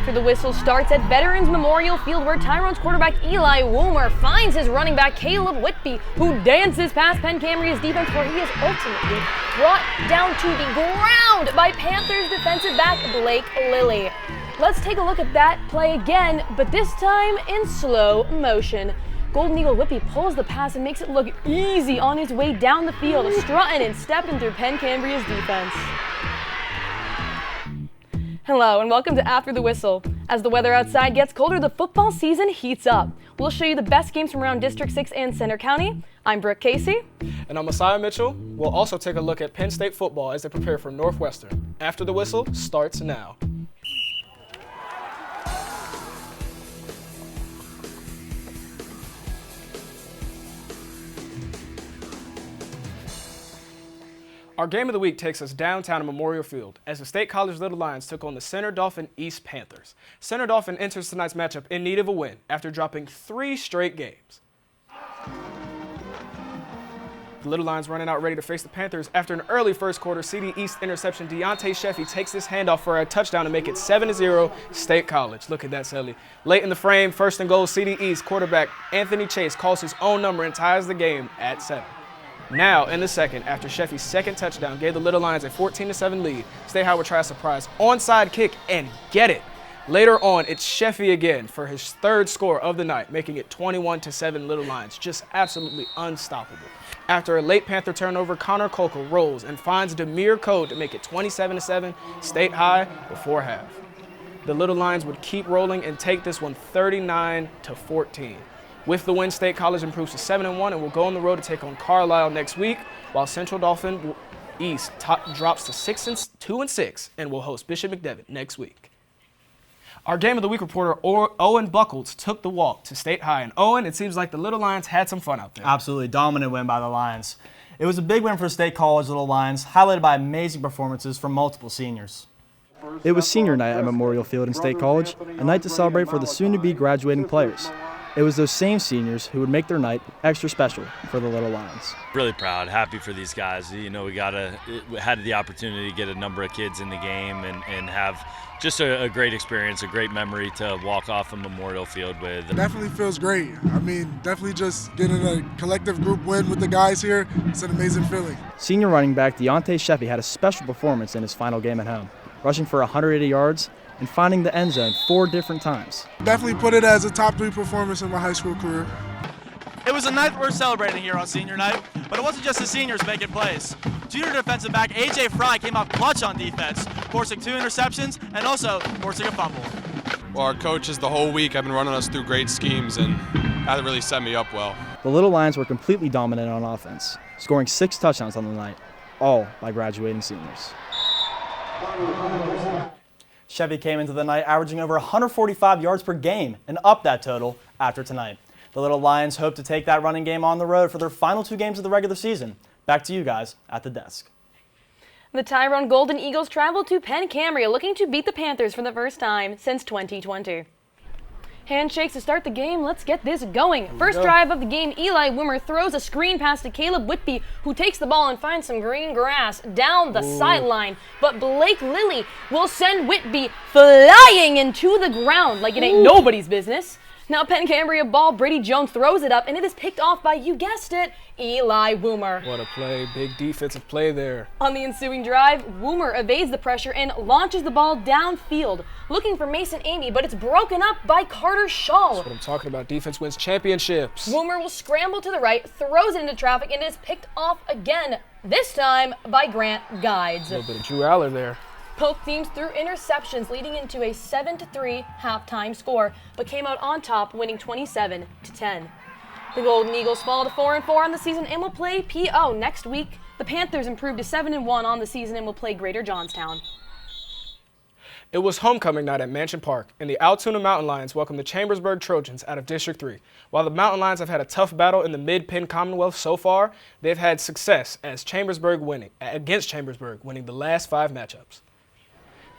After the whistle starts at Veterans Memorial Field, where Tyrone's quarterback Eli Woomer finds his running back Caleb Whitby, who dances past Penn Cambria's defense, where he is ultimately brought down to the ground by Panthers defensive back Blake Lilly. Let's take a look at that play again, but this time in slow motion. Golden Eagle Whitby pulls the pass and makes it look easy on his way down the field, strutting and stepping through Penn Cambria's defense. Hello and welcome to After the Whistle. As the weather outside gets colder, the football season heats up. We'll show you the best games from around District 6 and Center County. I'm Brooke Casey. And I'm Messiah Mitchell. We'll also take a look at Penn State football as they prepare for Northwestern. After the Whistle starts now. Our game of the week takes us downtown to Memorial Field as the State College Little Lions took on the Center Dauphin East Panthers. Center Dauphin enters tonight's matchup in need of a win after dropping 3 straight games. The Little Lions running out ready to face the Panthers after an early first quarter CD East interception. Deontay Sheffy takes this handoff for a touchdown to make it 7-0 State College. Look at that, Selly. Late in the frame, first and goal, CD East quarterback Anthony Chase calls his own number and ties the game at 7. Now, in the second, after Sheffy's second touchdown gave the Little Lions a 14-7 lead, State High would try a surprise onside kick and get it. Later on, it's Sheffy again for his third score of the night, making it 21-7 Little Lions, just absolutely unstoppable. After a late Panther turnover, Connor Kolkel rolls and finds Demir Code to make it 27-7 State High before half. The Little Lions would keep rolling and take this one 39-14. With the win, State College improves to 7-1 and will go on the road to take on Carlisle next week, while Central Dauphin East drops to 2-6 and will host Bishop McCort next week. Our Game of the Week reporter Owen Buckles took the walk to State High. And Owen, it seems like the Little Lions had some fun out there. Absolutely dominant win by the Lions. It was a big win for State College Little Lions, highlighted by amazing performances from multiple seniors. It was senior night at Memorial Field in State College, a night to celebrate for the soon-to-be graduating players. It was those same seniors who would make their night extra special for the Little Lions. Really proud, happy for these guys. You know, we had the opportunity to get a number of kids in the game and have just a great experience, a great memory to walk off a Memorial Field with. Definitely feels great. I mean, definitely just getting a collective group win with the guys here. It's an amazing feeling. Senior running back Deontay Sheffy had a special performance in his final game at home, rushing for 180 yards and finding the end zone 4 different times. Definitely put it as a top 3 performance in my high school career. It was a night worth celebrating here on senior night, but it wasn't just the seniors making plays. Junior defensive back A.J. Fry came out clutch on defense, forcing 2 interceptions and also forcing a fumble. Well, our coaches the whole week have been running us through great schemes, and that really set me up well. The Little Lions were completely dominant on offense, scoring 6 touchdowns on the night, all by graduating seniors. Chevy came into the night averaging over 145 yards per game and upped that total after tonight. The Little Lions hope to take that running game on the road for their final 2 games of the regular season. Back to you guys at the desk. The Tyrone Golden Eagles travel to Penn Cambria, looking to beat the Panthers for the first time since 2020. Handshakes to start the game. Let's get this going. First drive of the game, Eli Woomer throws a screen pass to Caleb Whitby, who takes the ball and finds some green grass down the sideline. But Blake Lilly will send Whitby flying into the ground like it ain't nobody's business. Now Penn Cambria ball, Brady Jones throws it up, and it is picked off by, you guessed it, Eli Woomer. What a play. Big defensive play there. On the ensuing drive, Woomer evades the pressure and launches the ball downfield, looking for Mason Amy, but it's broken up by Carter Shaw. That's what I'm talking about. Defense wins championships. Woomer will scramble to the right, throws it into traffic, and is picked off again, this time by Grant Guides. A little bit of Drew Aller there. Polk teams threw interceptions, leading into a 7-3 halftime score, but came out on top, winning 27-10. The Golden Eagles fall to 4-4 on the season and will play PO next week. The Panthers improved to 7-1 on the season and will play Greater Johnstown. It was homecoming night at Mansion Park, and the Altoona Mountain Lions welcomed the Chambersburg Trojans out of District 3. While the Mountain Lions have had a tough battle in the Mid-Penn Commonwealth so far, they've had success against Chambersburg, winning the last 5 matchups.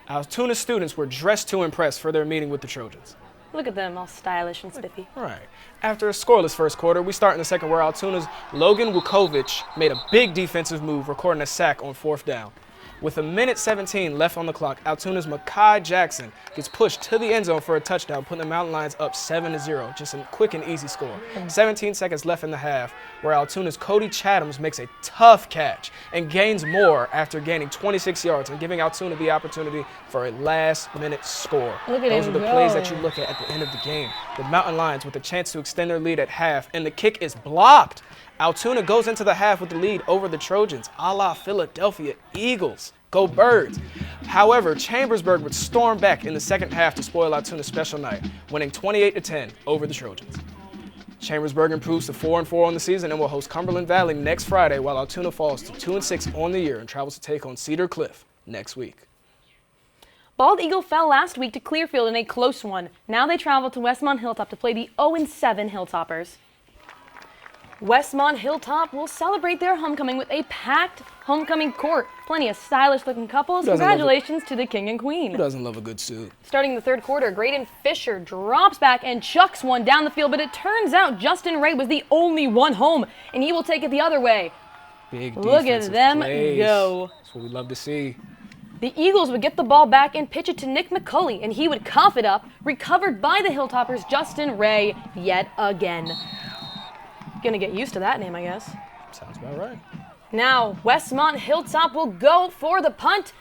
Altoona students were dressed to impress for their meeting with the Trojans. Look at them, all stylish and spiffy. Right. After a scoreless first quarter, we start in the second where Altoona's Logan Wukovic made a big defensive move, recording a sack on 4th down. With a minute 17 left on the clock, Altoona's Makai Jackson gets pushed to the end zone for a touchdown, putting the Mountain Lions up 7-0. Just a quick and easy score. 17 seconds left in the half, where Altoona's Cody Chathams makes a tough catch and gains more after gaining 26 yards and giving Altoona the opportunity for a last-minute score. Those are the plays that you look at the end of the game. The Mountain Lions with a chance to extend their lead at half, and the kick is blocked. Altoona goes into the half with the lead over the Trojans, a la Philadelphia Eagles. Go Birds. However, Chambersburg would storm back in the second half to spoil Altoona's special night, winning 28-10 over the Trojans. Chambersburg improves to 4-4 on the season and will host Cumberland Valley next Friday, while Altoona falls to 2-6 on the year and travels to take on Cedar Cliff next week. Bald Eagle fell last week to Clearfield in a close one. Now they travel to Westmont Hilltop to play the 0-7 Hilltoppers. Westmont Hilltop will celebrate their homecoming with a packed homecoming court. Plenty of stylish-looking couples. Congratulations to the king and queen. Who doesn't love a good suit? Starting in the third quarter, Graydon Fisher drops back and chucks one down the field, but it turns out Justin Ray was the only one home, and he will take it the other way. Big Look at them plays. go. That's what we love to see. The Eagles would get the ball back and pitch it to Nick McCulley, and he would cough it up, recovered by the Hilltoppers' Justin Ray yet again. Gonna get used to that name, I guess. Sounds about right. Now, Westmont Hilltop will go for the punt,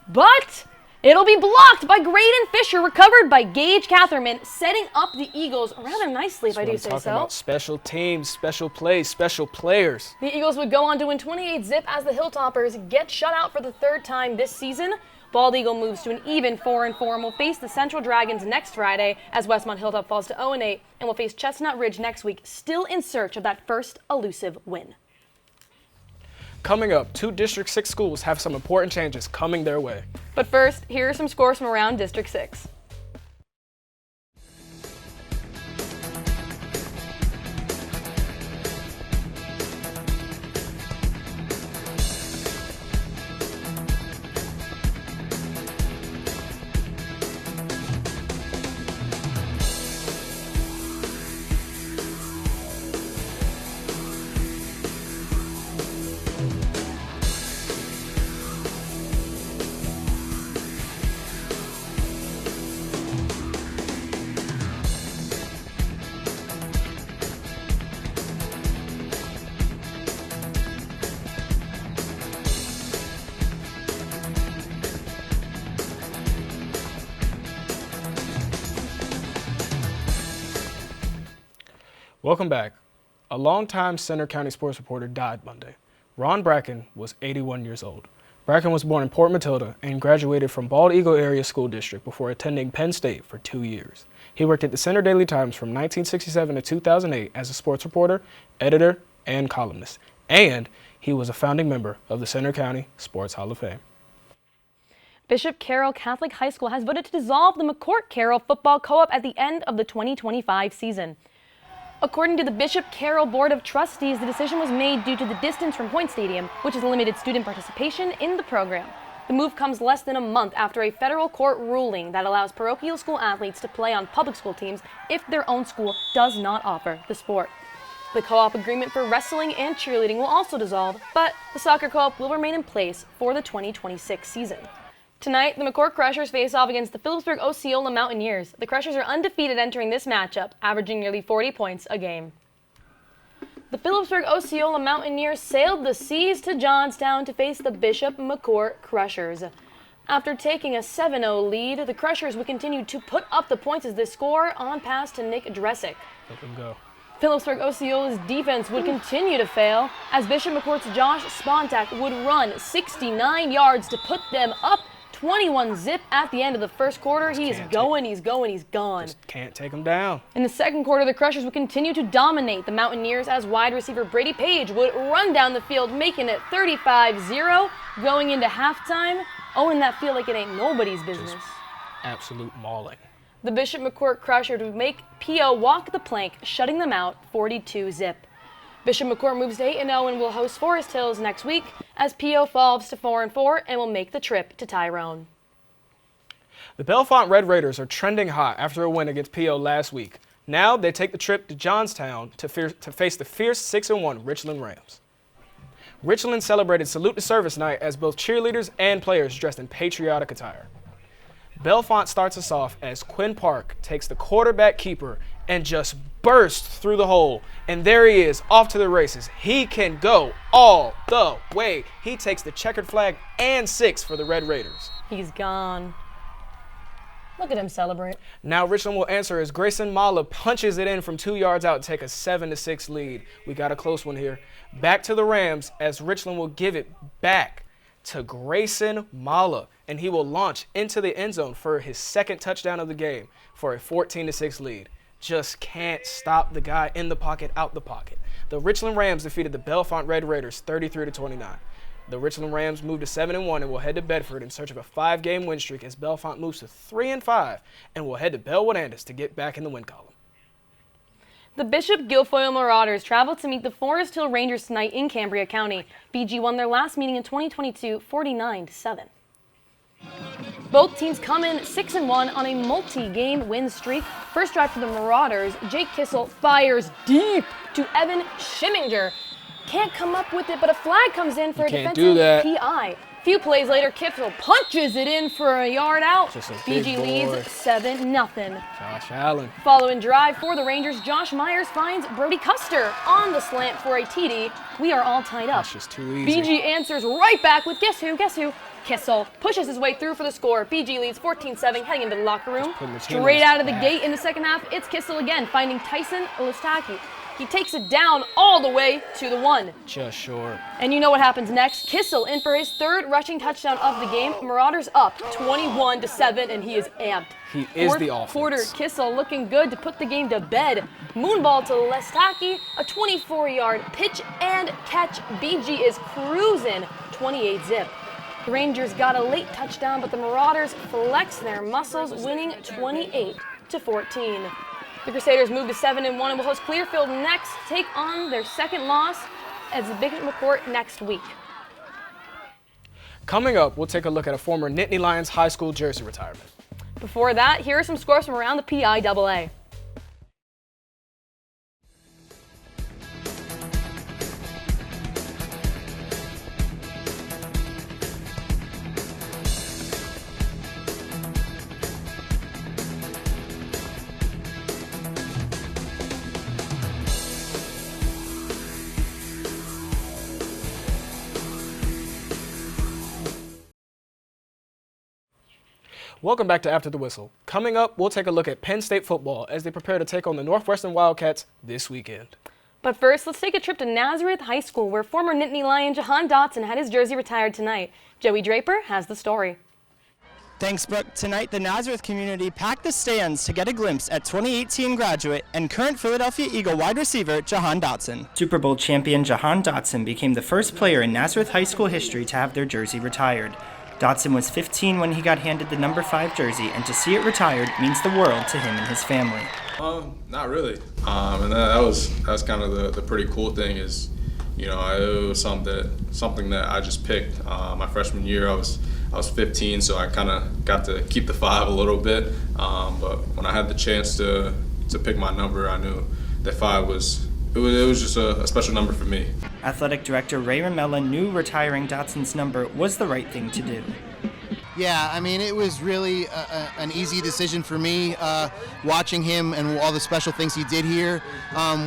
but it'll be blocked by Graydon Fisher, recovered by Gage Catherman, setting up the Eagles rather nicely, if I do say so. About special teams, special plays, special players. The Eagles would go on to win 28-zip as the Hilltoppers get shut out for the third time this season. Bald Eagle moves to an even 4-4 and will face the Central Dragons next Friday as Westmont Hilltop falls to 0-8 and will face Chestnut Ridge next week, still in search of that first elusive win. Coming up, 2 District 6 schools have some important changes coming their way. But first, here are some scores from around District 6. Welcome back. A longtime Center County sports reporter died Monday. Ron Bracken was 81 years old. Bracken was born in Port Matilda and graduated from Bald Eagle Area School District before attending Penn State for 2 years. He worked at the Center Daily Times from 1967 to 2008 as a sports reporter, editor, and columnist. And he was a founding member of the Center County Sports Hall of Fame. Bishop Carroll Catholic High School has voted to dissolve the McCort Carroll football co-op at the end of the 2025 season. According to the Bishop Carroll Board of Trustees, the decision was made due to the distance from Point Stadium, which has limited student participation in the program. The move comes less than a month after a federal court ruling that allows parochial school athletes to play on public school teams if their own school does not offer the sport. The co-op agreement for wrestling and cheerleading will also dissolve, but the soccer co-op will remain in place for the 2026 season. Tonight, the McCort Crushers face off against the Philipsburg-Osceola Mountaineers. The Crushers are undefeated entering this matchup, averaging nearly 40 points a game. The Philipsburg-Osceola Mountaineers sailed the seas to Johnstown to face the Bishop McCort Crushers. After taking a 7-0 lead, the Crushers would continue to put up the points as they score on pass to Nick Dresick. Let them go. Philipsburg-Osceola's defense would continue to fail as Bishop McCort's Josh Spontak would run 69 yards to put them up 21-zip at the end of the first quarter. He's gone. Just can't take him down. In the second quarter, the Crushers would continue to dominate the Mountaineers as wide receiver Brady Page would run down the field, making it 35-0. Going into halftime, owning that field like it ain't nobody's business. Just absolute mauling. The Bishop McCort Crushers would make P.O. walk the plank, shutting them out 42-zip. Bishop McCort moves to 8-0 and will host Forest Hills next week as P.O. falls to 4-4 and will make the trip to Tyrone. The Bellefonte Red Raiders are trending hot after a win against P.O. last week. Now they take the trip to Johnstown to face the fierce 6-1 Richland Rams. Richland celebrated Salute to Service night as both cheerleaders and players dressed in patriotic attire. Bellefonte starts us off as Quinn Park takes the quarterback keeper and just bursts through the hole. And there he is, off to the races. He can go all the way. He takes the checkered flag and 6 for the Red Raiders. He's gone. Look at him celebrate. Now Richland will answer as Grayson Mala punches it in from 2 yards out to take a 7-6 lead. We got a close one here. Back to the Rams as Richland will give it back to Grayson Mala, and he will launch into the end zone for his second touchdown of the game for a 14-6 lead. Just can't stop the guy in the pocket, out the pocket. The Richland Rams defeated the Bellefonte Red Raiders 33-29. The Richland Rams moved to 7-1 and will head to Bedford in search of a 5-game win streak as Bellefonte moves to 3-5 and will head to Bellwood-Andis to get back in the win column. The Bishop Guilfoyle Marauders traveled to meet the Forest Hill Rangers tonight in Cambria County. BG won their last meeting in 2022, 49-7. Both teams come in 6-1 on a multi-game win streak. First drive for the Marauders, Jake Kissel fires deep to Evan Schimminger. Can't come up with it, but a flag comes in for a defensive PI. Few plays later, Kissel punches it in for a yard out. BG leads 7-0. Josh Allen. Following drive for the Rangers, Josh Myers finds Brody Custer on the slant for a TD. We are all tied up. That's just too easy. BG answers right back with guess who? Kissel pushes his way through for the score. BG leads 14-7 heading into the locker room. Straight out of the gate in the second half, it's Kissel again finding Tyson Olistaki. He takes it down all the way to the 1. Just short. And you know what happens next? Kissel in for his 3rd rushing touchdown of the game. Marauders up 21-7, and he is amped. He is the offense. Quarter, Kissel looking good to put the game to bed. Moonball to Lestaki, a 24-yard pitch and catch. BG is cruising 28-zip. The Rangers got a late touchdown, but the Marauders flex their muscles, winning 28-14. The Crusaders move to 7-1 and will host Clearfield next, take on their second loss as the Bishop McCort next week. Coming up, we'll take a look at a former Nittany Lions high school jersey retirement. Before that, here are some scores from around the PIAA. Welcome back to After the Whistle. Coming up, we'll take a look at Penn State football as they prepare to take on the Northwestern Wildcats this weekend. But first, let's take a trip to Nazareth High School, where former Nittany Lion Jahan Dotson had his jersey retired tonight. Joey Draper has the story. Thanks, Brooke. Tonight, the Nazareth community packed the stands to get a glimpse at 2018 graduate and current Philadelphia Eagle wide receiver Jahan Dotson. Super Bowl champion Jahan Dotson became the first player in Nazareth High School history to have their jersey retired. Dotson was 15 when he got handed the number 5 jersey, and to see it retired means the world to him and his family. Not really. And that was kind of the pretty cool thing is, it was something that I just picked. My freshman year, I was 15, so I kind of got to keep the 5 a little bit. But when I had the chance to pick my number, I knew that 5 was just a special number for me. Athletic Director Ray Ramella knew retiring Dotson's number was the right thing to do. Yeah, I mean, it was really an easy decision for me watching him and all the special things he did here.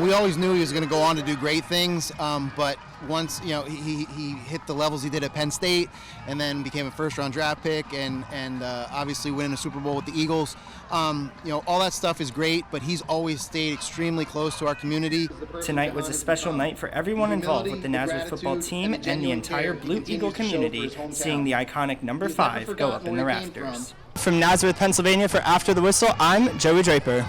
We always knew he was going to go on to do great things, but once he hit the levels he did at Penn State and then became a first-round draft pick and obviously winning a Super Bowl with the Eagles, all that stuff is great, but he's always stayed extremely close to our community. Tonight was a special night for everyone involved with the Nazareth football team and the entire Blue Eagle community, seeing the iconic number 5 go up in the rafters. From Nazareth, Pennsylvania, for After the Whistle, I'm Joey Draper.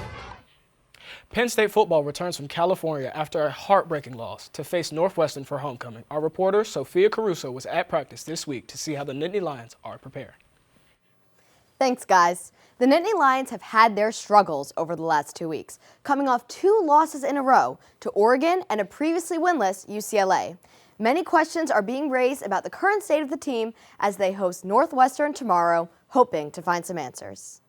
Penn State football returns from California after a heartbreaking loss to face Northwestern for homecoming. Our reporter, Sophia Caruso, was at practice this week to see how the Nittany Lions are prepared. Thanks, guys. The Nittany Lions have had their struggles over the last 2 weeks, coming off 2 losses in a row to Oregon and a previously winless UCLA. Many questions are being raised about the current state of the team as they host Northwestern tomorrow, hoping to find some answers.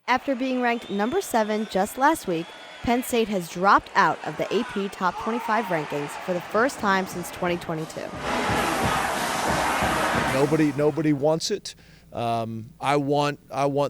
After being ranked number 7 just last week, Penn State has dropped out of the AP Top 25 rankings for the first time since 2022. Nobody wants it. I want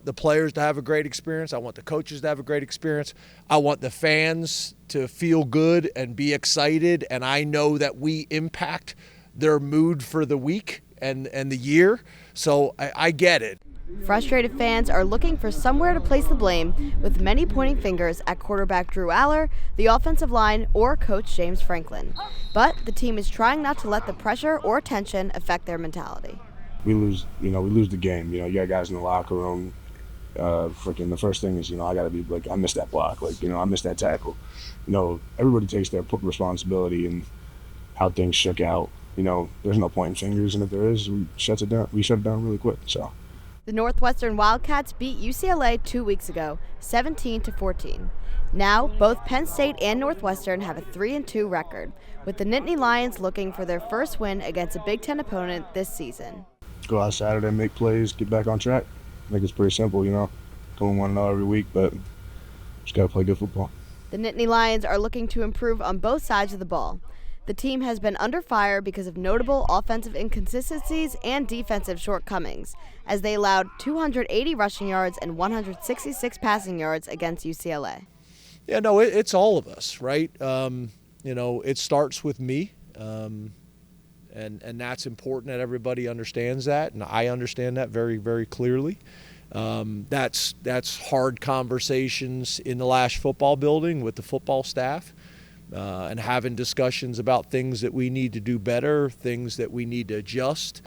the players to have a great experience. I want the coaches to have a great experience. I want the fans to feel good and be excited. And I know that we impact their mood for the week and the year. So I get it. Frustrated fans are looking for somewhere to place the blame, with many pointing fingers at quarterback Drew Aller, the offensive line, or coach James Franklin. But the team is trying not to let the pressure or tension affect their mentality. We lose the game. You got guys in the locker room. The first thing is, I got to be like, I missed that block. I missed that tackle. Everybody takes their responsibility in how things shook out. There's no pointing fingers, and if there is, we shut it down really quick. So. The Northwestern Wildcats beat UCLA 2 weeks ago, 17-14. Now, both Penn State and Northwestern have a 3-2 record, with the Nittany Lions looking for their first win against a Big Ten opponent this season. Go out Saturday, make plays, get back on track. I think it's pretty simple, Going 1-0 every week, but just got to play good football. The Nittany Lions are looking to improve on both sides of the ball. The team has been under fire because of notable offensive inconsistencies and defensive shortcomings, as they allowed 280 rushing yards and 166 passing yards against UCLA. Yeah, no, it's all of us, right? It starts with me, and that's important that everybody understands that, and I understand that very, very clearly. That's hard conversations in the Lash football building with the football staff. And having discussions about things that we need to do better, things that we need to adjust.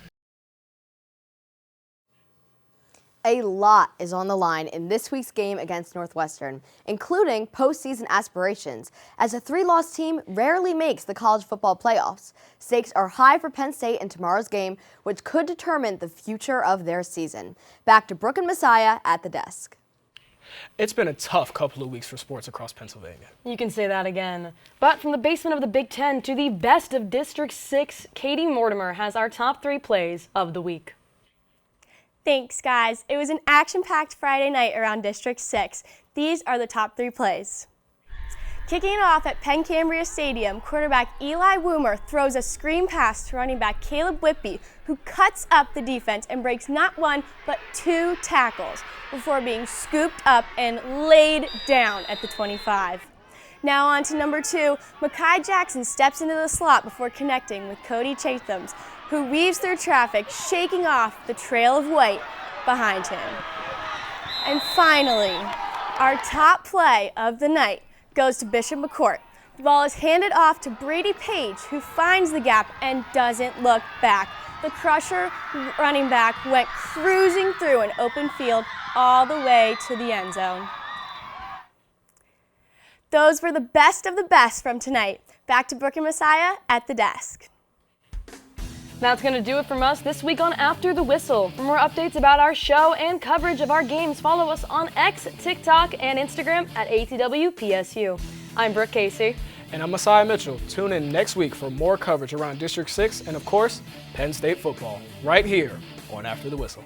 A lot is on the line in this week's game against Northwestern, including postseason aspirations, as a 3-loss team rarely makes the college football playoffs. Stakes are high for Penn State in tomorrow's game, which could determine the future of their season. Back to Brooke and Messiah at the desk. It's been a tough couple of weeks for sports across Pennsylvania. You can say that again. But from the basement of the Big Ten to the best of District 6, Katie Mortimer has our top 3 plays of the week. Thanks, guys. It was an action-packed Friday night around District 6. These are the top 3 plays. Kicking it off at Penn Cambria Stadium, quarterback Eli Woomer throws a screen pass to running back Caleb Whitby, who cuts up the defense and breaks not 1 but 2 tackles before being scooped up and laid down at the 25. Now on to number 2, Mekhi Jackson steps into the slot before connecting with Cody Chathams, who weaves through traffic, shaking off the trail of white behind him. And finally, our top play of the night goes to Bishop McCort. The ball is handed off to Brady Page, who finds the gap and doesn't look back. The Crusher running back went cruising through an open field all the way to the end zone. Those were the best of the best from tonight. Back to Brooke and Messiah at the desk. That's going to do it from us this week on After the Whistle. For more updates about our show and coverage of our games, follow us on X, TikTok, and Instagram at ATWPSU. I'm Brooke Casey. And I'm Messiah Mitchell. Tune in next week for more coverage around District 6 and, of course, Penn State football, right here on After the Whistle.